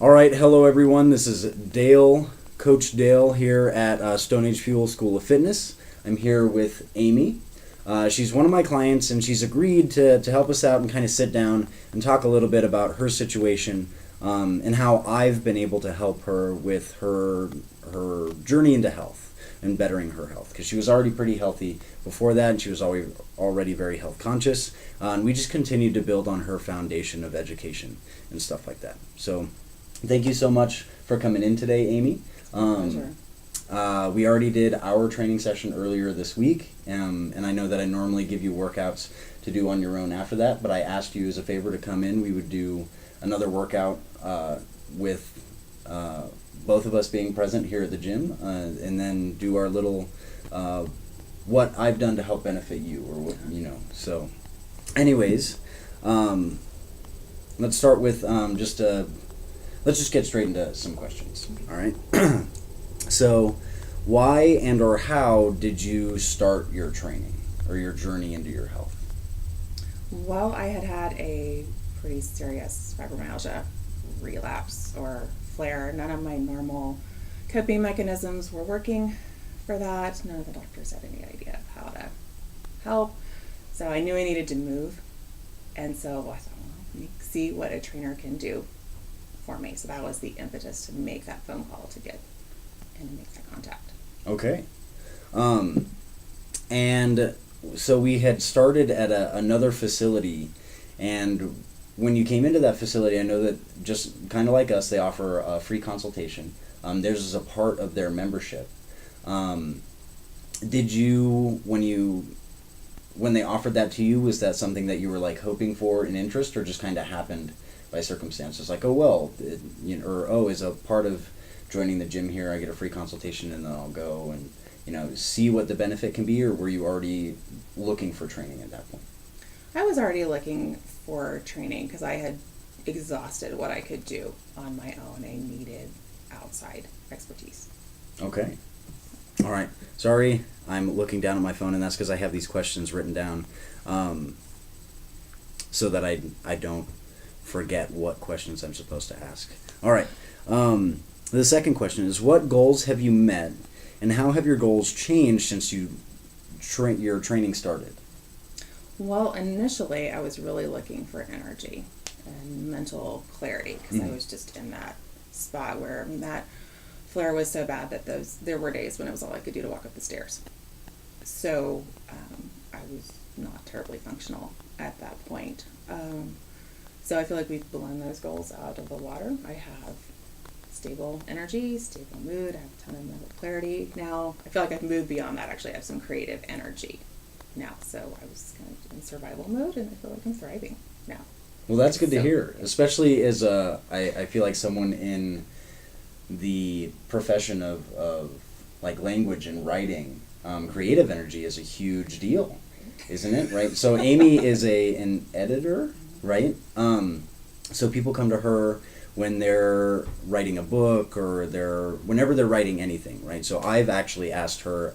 All right, hello everyone. This is Dale, Coach Dale here at Stone Age Fuel School of Fitness. I'm here with Amy. She's one of my clients, and she's agreed to help us out and kind of sit down and talk a little bit about her situation and how I've been able to help her with her journey into health and bettering her health, because she was already pretty healthy before that, and she was already very health conscious, and we just continued to build on her foundation of education and stuff like that. So thank you so much for coming in today, Amy. Pleasure. We already did our training session earlier this week, and I know that I normally give you workouts to do on your own after that, but I asked you as a favor to come in. We would do another workout with both of us being present here at the gym, and then do our little what I've done to help benefit you, or what, you know. So anyways, let's start with let's just get straight into some questions. All right. So why and or how did you start your training or your journey into your health? Well, I had a pretty serious fibromyalgia relapse or flare. None of my normal coping mechanisms were working for that. None of the doctors had any idea of how to help. So I knew I needed to move. And so I thought, well, let me see what a trainer can do for me. So that was the impetus to make that phone call to get and make that contact. Okay. And so we had started at another facility, and when you came into that facility, I know that just kind of like us, they offer a free consultation. Theirs is a part of their membership. Did you, when they offered that to you, was that something that you were like hoping for in interest, or just kind of happened by circumstances? Like, oh well, or oh, as a part of joining the gym here, I get a free consultation and then I'll go and see what the benefit can be, or were you already looking for training at that point? I was already looking for training because I had exhausted what I could do on my own. I needed outside expertise. Okay. All right. Sorry, I'm looking down at my phone, and that's because I have these questions written down so that I don't forget what questions I'm supposed to ask. All right. The second question is, what goals have you met, and how have your goals changed since your training started? Well, initially I was really looking for energy and mental clarity because I was just in that spot where, that flare was so bad that there were days when it was all I could do to walk up the stairs. So I was not terribly functional at that point. So I feel like we've blown those goals out of the water. I have stable energy, stable mood, I have a ton of mental clarity now. I feel like I've moved beyond that. Actually, I have some creative energy now. So I was kind of in survival mode, and I feel like I'm thriving now. Well, that's good to hear, especially as I feel like someone in the profession of like language and writing. Creative energy is a huge deal, isn't it? Right? So Amy is an editor, right? So people come to her when they're writing a book, or whenever they're writing anything, right? So I've actually asked her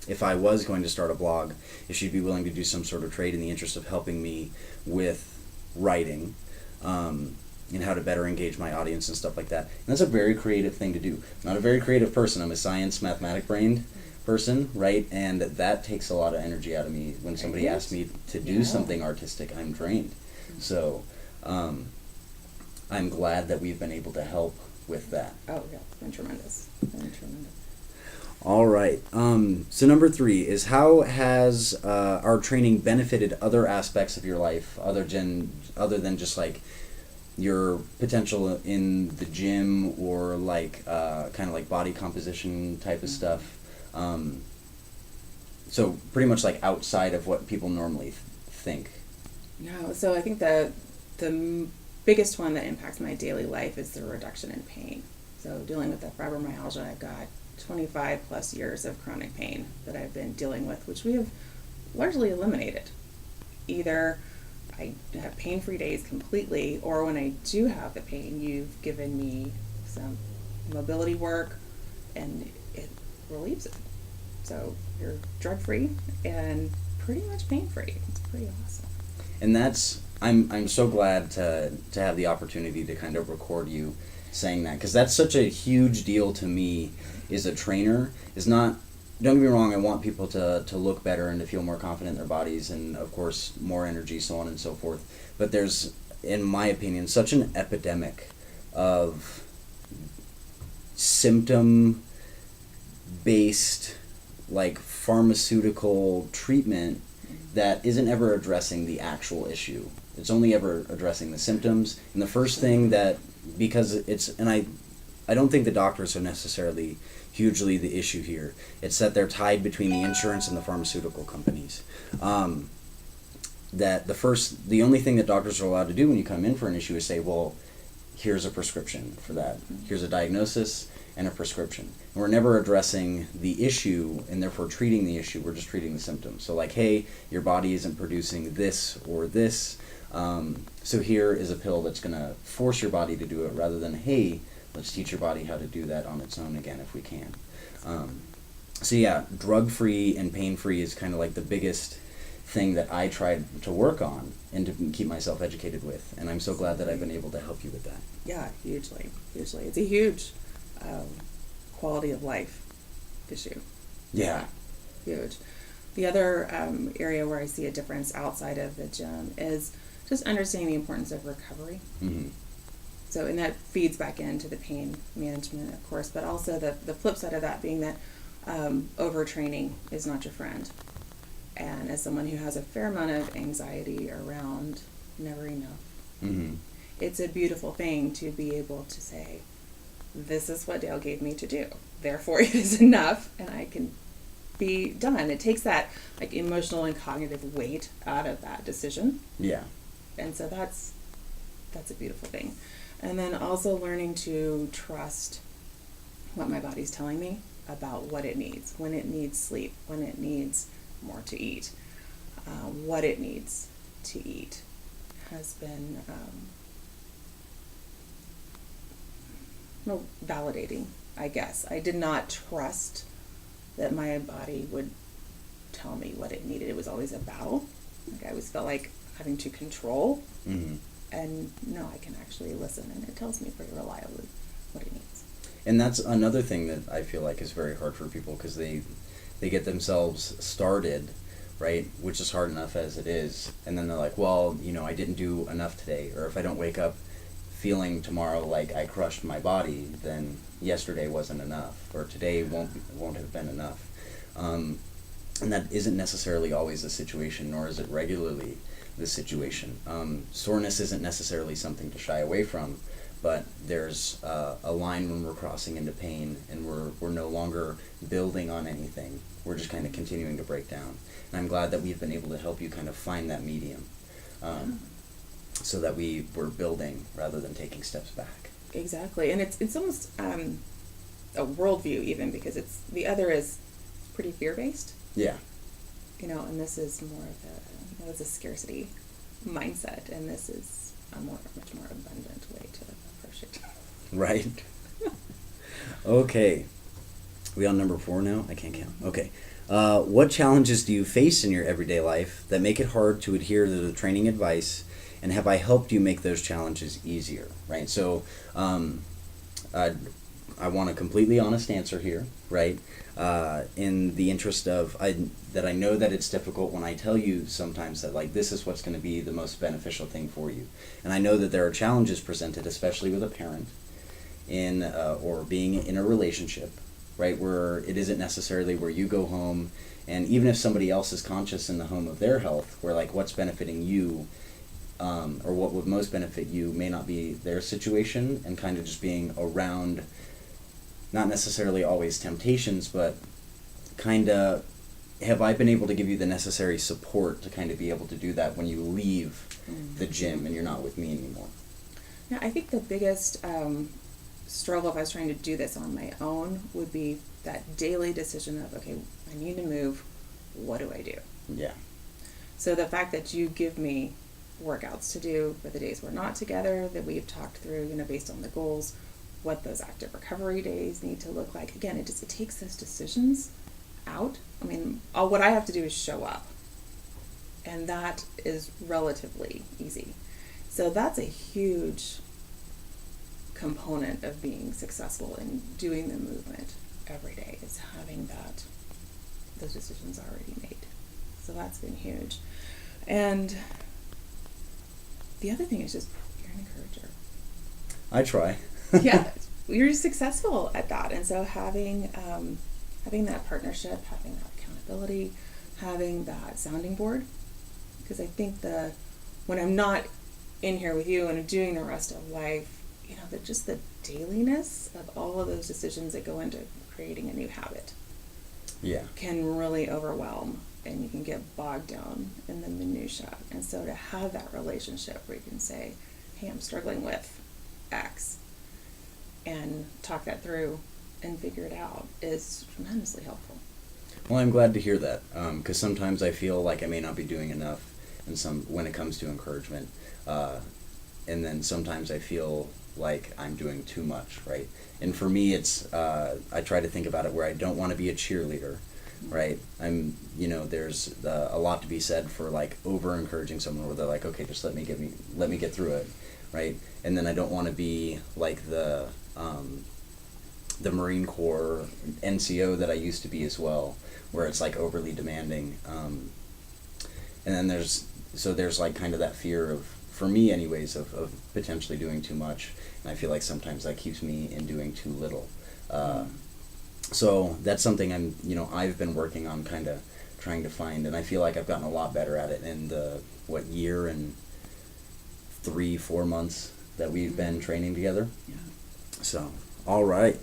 if I was going to start a blog, if she'd be willing to do some sort of trade in the interest of helping me with writing and how to better engage my audience and stuff like that. And that's a very creative thing to do. I'm not a very creative person. I'm a science, mathematic brained person, right? And that takes a lot of energy out of me. When somebody asks me to do something artistic, I'm drained. So I'm glad that we've been able to help with that. Oh, yeah, it's been tremendous. All right. So number 3 is, how has our training benefited other aspects of your life, other than just like your potential in the gym, or like kind of like body composition type of stuff? So pretty much like outside of what people normally think. No, so I think the biggest one that impacts my daily life is the reduction in pain. So dealing with the fibromyalgia, I've got 25 plus years of chronic pain that I've been dealing with, which we have largely eliminated. Either I have pain-free days completely, or when I do have the pain, you've given me some mobility work and it relieves it. So you're drug-free and pretty much pain-free. It's pretty awesome. And that's I'm so glad to have the opportunity to kind of record you saying that, because that's such a huge deal to me. Is a trainer is not. Don't get me wrong. I want people to look better and to feel more confident in their bodies, and of course more energy, so on and so forth. But there's, in my opinion, such an epidemic of symptom based, like, pharmaceutical treatment that isn't ever addressing the actual issue. It's only ever addressing the symptoms. And the first thing that, because it's, and I don't think the doctors are necessarily hugely the issue here. It's that they're tied between the insurance and the pharmaceutical companies. That the only thing that doctors are allowed to do when you come in for an issue is say, well, here's a prescription for that. Here's a diagnosis and a prescription. And we're never addressing the issue and therefore treating the issue. We're just treating the symptoms. So like, hey, your body isn't producing this or this. So here is a pill that's going to force your body to do it, rather than, hey, let's teach your body how to do that on its own again if we can. So yeah, drug-free and pain-free is kind of like the biggest thing that I tried to work on and to keep myself educated with. And I'm so glad that I've been able to help you with that. Yeah, hugely. It's a huge quality of life issue. Yeah. Huge. The other area where I see a difference outside of the gym is just understanding the importance of recovery. Mm-hmm. So, and that feeds back into the pain management, of course, but also the flip side of that being that overtraining is not your friend. And as someone who has a fair amount of anxiety around never enough, Mm-hmm. it's a beautiful thing to be able to say, this is what Dale gave me to do. Therefore, it is enough, and I can be done. It takes that like emotional and cognitive weight out of that decision. Yeah. And so that's a beautiful thing. And then also learning to trust what my body's telling me about what it needs, when it needs sleep, when it needs more to eat, what it needs to eat has been validating, I guess. I did not trust that my body would tell me what it needed. It was always a battle. Like I always felt like having to control. Mm-hmm. And no, I can actually listen, and it tells me pretty reliably what it needs. And that's another thing that I feel like is very hard for people, because they get themselves started, right, which is hard enough as it is, and then they're like, well, I didn't do enough today, or if I don't wake up feeling tomorrow like I crushed my body, then yesterday wasn't enough, or today won't have been enough. And that isn't necessarily always the situation, nor is it regularly the situation. Soreness isn't necessarily something to shy away from, but there's a line when we're crossing into pain, and we're no longer building on anything. We're just kind of continuing to break down. And I'm glad that we've been able to help you kind of find that medium, so that we're building rather than taking steps back. Exactly, and it's almost a worldview even, because the other is pretty fear-based. Yeah. And this is more of it's a scarcity mindset, and this is a much more abundant way to approach it. Right. Okay. We on number 4 now? I can't count. Okay. What challenges do you face in your everyday life that make it hard to adhere to the training advice, and have I helped you make those challenges easier? Right. So, I want a completely honest answer here, right? In the interest of that I know that it's difficult when I tell you sometimes that, like, this is what's going to be the most beneficial thing for you. And I know that there are challenges presented, especially with a parent or being in a relationship, right, where it isn't necessarily where you go home, and even if somebody else is conscious in the home of their health, where like what's benefiting you or what would most benefit you may not be their situation, and kind of just being around, not necessarily always temptations, but kind of, have I been able to give you the necessary support to kind of be able to do that when you leave the gym and you're not with me anymore? Yeah, I think the biggest struggle, if I was trying to do this on my own, would be that daily decision of, okay, I need to move, what do I do? Yeah. So the fact that you give me workouts to do for the days we're not together, that we've talked through, based on the goals, what those active recovery days need to look like. Again, it takes those decisions out. I mean, what I have to do is show up. And that is relatively easy. So that's a huge component of being successful in doing the movement every day, is having those decisions already made. So that's been huge. And the other thing is just, you're an encourager. I try. Yeah, you're successful at that. And so having that partnership, having that accountability, having that sounding board, because I think when I'm not in here with you and I'm doing the rest of life, just the dailiness of all of those decisions that go into creating a new habit, can really overwhelm, and you can get bogged down in the minutia. And so to have that relationship where you can say, hey, I'm struggling with X, and talk that through and figure it out, is tremendously helpful. Well, I'm glad to hear that, because sometimes I feel like I may not be doing enough when it comes to encouragement, and then sometimes I feel like I'm doing too much, right? And for me, it's I try to think about it where I don't want to be a cheerleader, right? There's a lot to be said for like over encouraging someone where they're like, okay, just let me get through it, right? And then I don't want to be like the Marine Corps NCO that I used to be as well, where it's like overly demanding. And then there's like kind of that fear of, for me anyways, of potentially doing too much. And I feel like sometimes that keeps me in doing too little. So that's something I've been working on, kind of trying to find, and I feel like I've gotten a lot better at it in the, year and 3-4 months that we've been training together. Yeah. So, all right.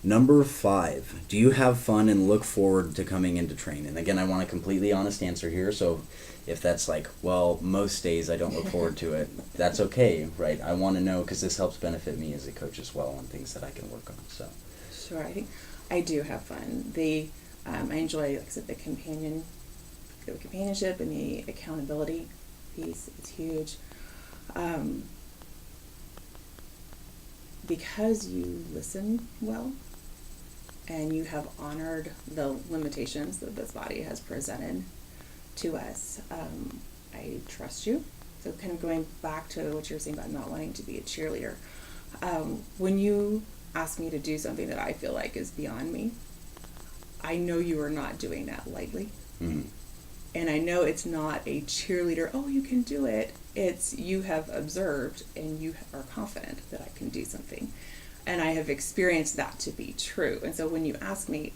Number 5, do you have fun and look forward to coming into training? Again, I want a completely honest answer here, so if that's like, well, most days I don't look forward to it, that's okay, right? I want to know, because this helps benefit me as a coach as well on things that I can work on. So, sure, I think I do have fun. I enjoy, like I said, the companionship and the accountability piece. It's huge. Because you listen well, and you have honored the limitations that this body has presented to us, I trust you. So kind of going back to what you were saying about not wanting to be a cheerleader, when you ask me to do something that I feel like is beyond me, I know you are not doing that lightly. mm-hmm. And I know it's not a cheerleader, oh, you can do it. It's you have observed and you are confident that I can do something. And I have experienced that to be true. And so when you ask me,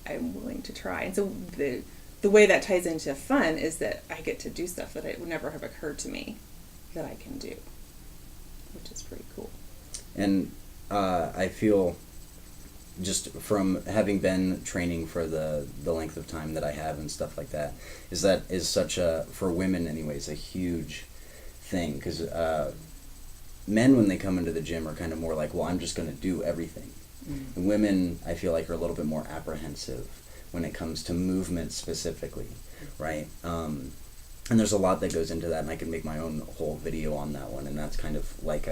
I'm willing to try. And so the way that ties into fun is that I get to do stuff that it would never have occurred to me that I can do, which is pretty cool. And I feel, just from having been training for the length of time that I have and stuff like that is such a, for women anyways, a huge thing, because men, when they come into the gym, are kind of more like, well, I'm just going to do everything. Mm-hmm. And women, I feel like, are a little bit more apprehensive when it comes to movement specifically, right? And there's a lot that goes into that, and I can make my own whole video on that one, and that's kind of like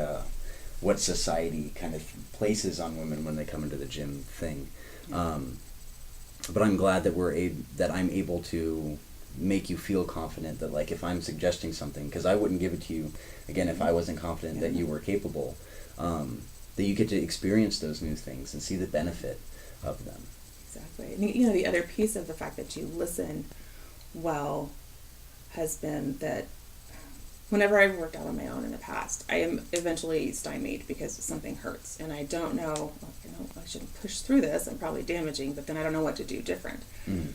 what society kind of places on women when they come into the gym thing. But I'm glad that I'm able to make you feel confident that, like, if I'm suggesting something, because I wouldn't give it to you, again, if I wasn't confident that you were capable, that you get to experience those new things and see the benefit of them. Exactly. And, the other piece of the fact that you listen well has been that whenever I've worked out on my own in the past, I am eventually stymied because something hurts, and I don't know, I shouldn't push through this, I'm probably damaging, but then I don't know what to do different. Mm.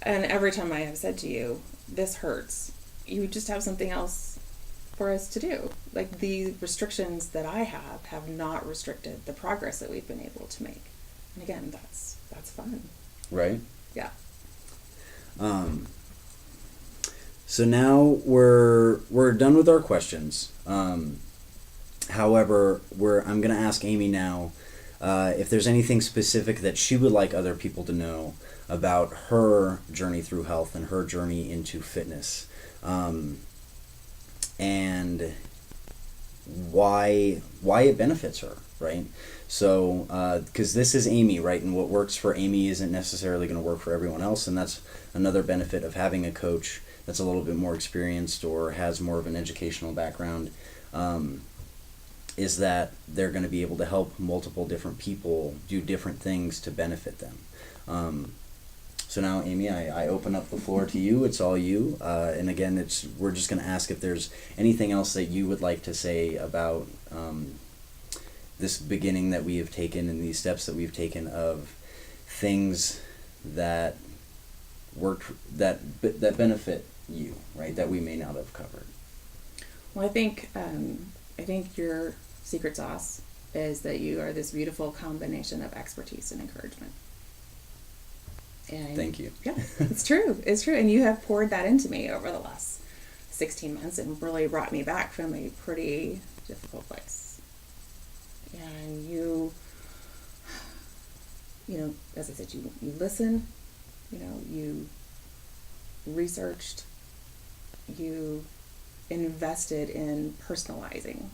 And every time I have said to you, this hurts, you just have something else for us to do. Like, the restrictions that I have not restricted the progress that we've been able to make. And again, that's fun. Right? Yeah. So now we're done with our questions. However, I'm going to ask Amy now if there's anything specific that she would like other people to know about her journey through health and her journey into fitness, and why it benefits her, right? So, because this is Amy, right, and what works for Amy isn't necessarily going to work for everyone else, and that's another benefit of having a coach that's a little bit more experienced or has more of an educational background, is that they're going to be able to help multiple different people do different things to benefit them. So now, Amy, I open up the floor to you. It's all you. And again, we're just going to ask if there's anything else that you would like to say about this beginning that we have taken and these steps that we've taken of things that work, that benefit you, right? That we may not have covered. Well, I think your secret sauce is that you are this beautiful combination of expertise and encouragement. And thank you. Yeah, it's true. It's true. And you have poured that into me over the last 16 months and really brought me back from a pretty difficult place. And you know, as I said, you listen, you researched, you invested in personalizing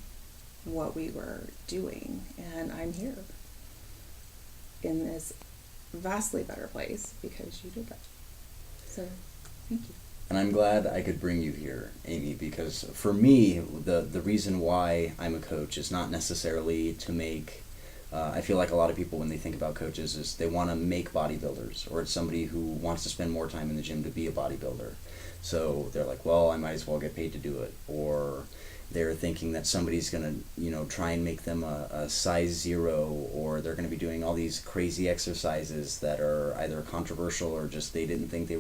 what we were doing. And I'm here in this vastly better place because you did that. So, thank you. And I'm glad I could bring you here, Amy, because for me, the reason why I'm a coach is not necessarily to make, I feel like a lot of people when they think about coaches is they want to make bodybuilders, or it's somebody who wants to spend more time in the gym to be a bodybuilder. So they're like, well, I might as well get paid to do it. Or they're thinking that somebody's going to, try and make them a size 0, or they're going to be doing all these crazy exercises that are either controversial or just they didn't think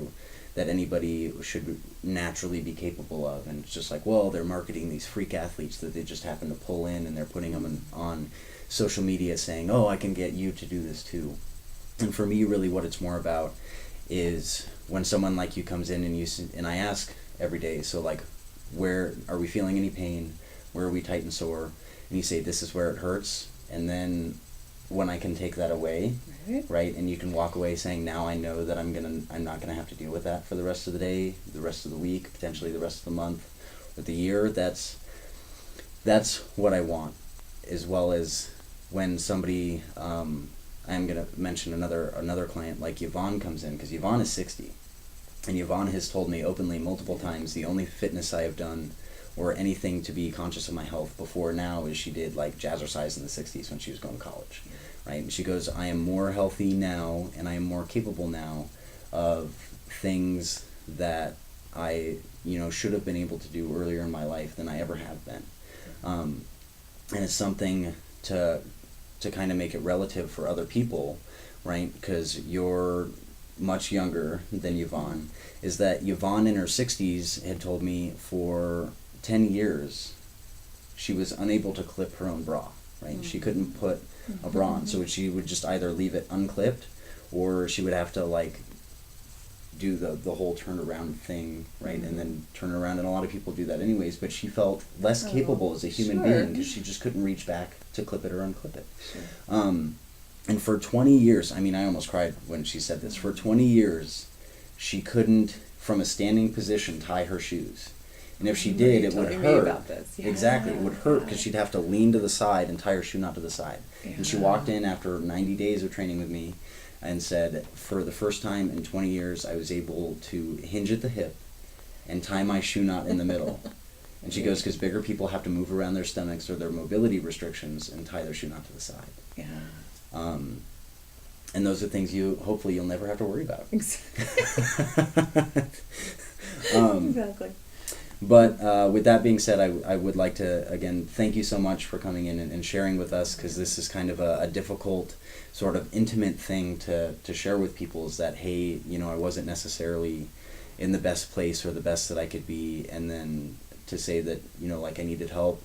that anybody should naturally be capable of. And it's just like, well, they're marketing these freak athletes that they just happen to pull in, and they're putting them on social media saying, oh, I can get you to do this too. And for me, really what it's more about is when someone like you comes in and I ask every day, so like, where are we feeling any pain? Where are we tight and sore? And you say, this is where it hurts. And then when I can take that away, right? And you can walk away saying, now I know that I'm not gonna have to deal with that for the rest of the day, the rest of the week, potentially the rest of the month, or the year. That's what I want. As well as when somebody, I'm gonna mention another client like Yvonne comes in, because Yvonne is 60. And Yvonne has told me openly multiple times the only fitness I have done or anything to be conscious of my health before now is she did like jazzercise in the 60s when she was going to college, right? And she goes, I am more healthy now and I am more capable now of things that I, should have been able to do earlier in my life than I ever have been. And it's something to kind of make it relative for other people, right? Because you're much younger than Yvonne, is that Yvonne in her 60s had told me for 10 years she was unable to clip her own bra, right? Mm-hmm. She couldn't put a bra on, so she would just either leave it unclipped or she would have to like do the whole turnaround thing, right? And then turn around, and a lot of people do that anyways, but she felt less capable as a human being because she just couldn't reach back to clip it or unclip it. And for 20 years, I almost cried when she said this. For 20 years, she couldn't, from a standing position, tie her shoes. And if she did, it would hurt. About this. Yeah. Exactly, it would hurt because she'd have to lean to the side and tie her shoe knot to the side. Yeah. And she walked in after 90 days of training with me and said, for the first time in 20 years, I was able to hinge at the hip and tie my shoe knot in the middle. And she goes, because bigger people have to move around their stomachs or their mobility restrictions and tie their shoe knot to the side. Yeah. And those are things hopefully you'll never have to worry about. Exactly. Exactly. But with that being said, I would like to, again, thank you so much for coming in and sharing with us, because this is kind of a difficult, sort of intimate thing to share with people, is that, hey, I wasn't necessarily in the best place or the best that I could be, and then to say that, like I needed help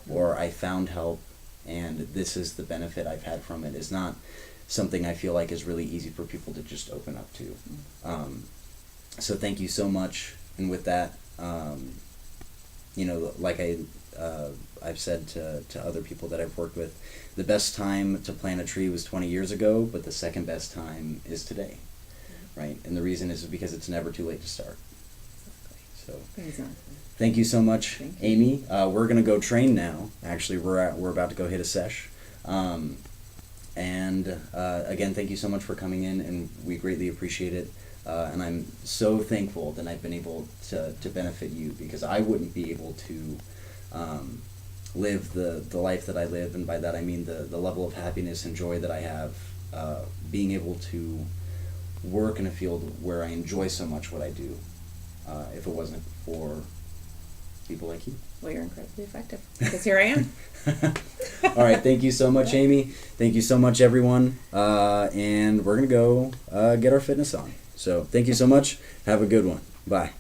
or I found help, and this is the benefit I've had from it, is not something I feel like is really easy for people to just open up to. So thank you so much. And with that, like I've said to other people that I've worked with, the best time to plant a tree was 20 years ago, but the second best time is today, right? And the reason is because it's never too late to start. So exactly. Thank you so much, Amy. We're gonna go train now. Actually, we're about to go hit a sesh. And again, thank you so much for coming in, and we greatly appreciate it. And I'm so thankful that I've been able to benefit you, because I wouldn't be able to live the life that I live, and by that I mean the level of happiness and joy that I have, being able to work in a field where I enjoy so much what I do, if it wasn't for people like you. Well, you're incredibly effective, because here I am. All right, thank you so much, Amy. Thank you so much, everyone. And we're going to go get our fitness on. So thank you so much. Have a good one. Bye.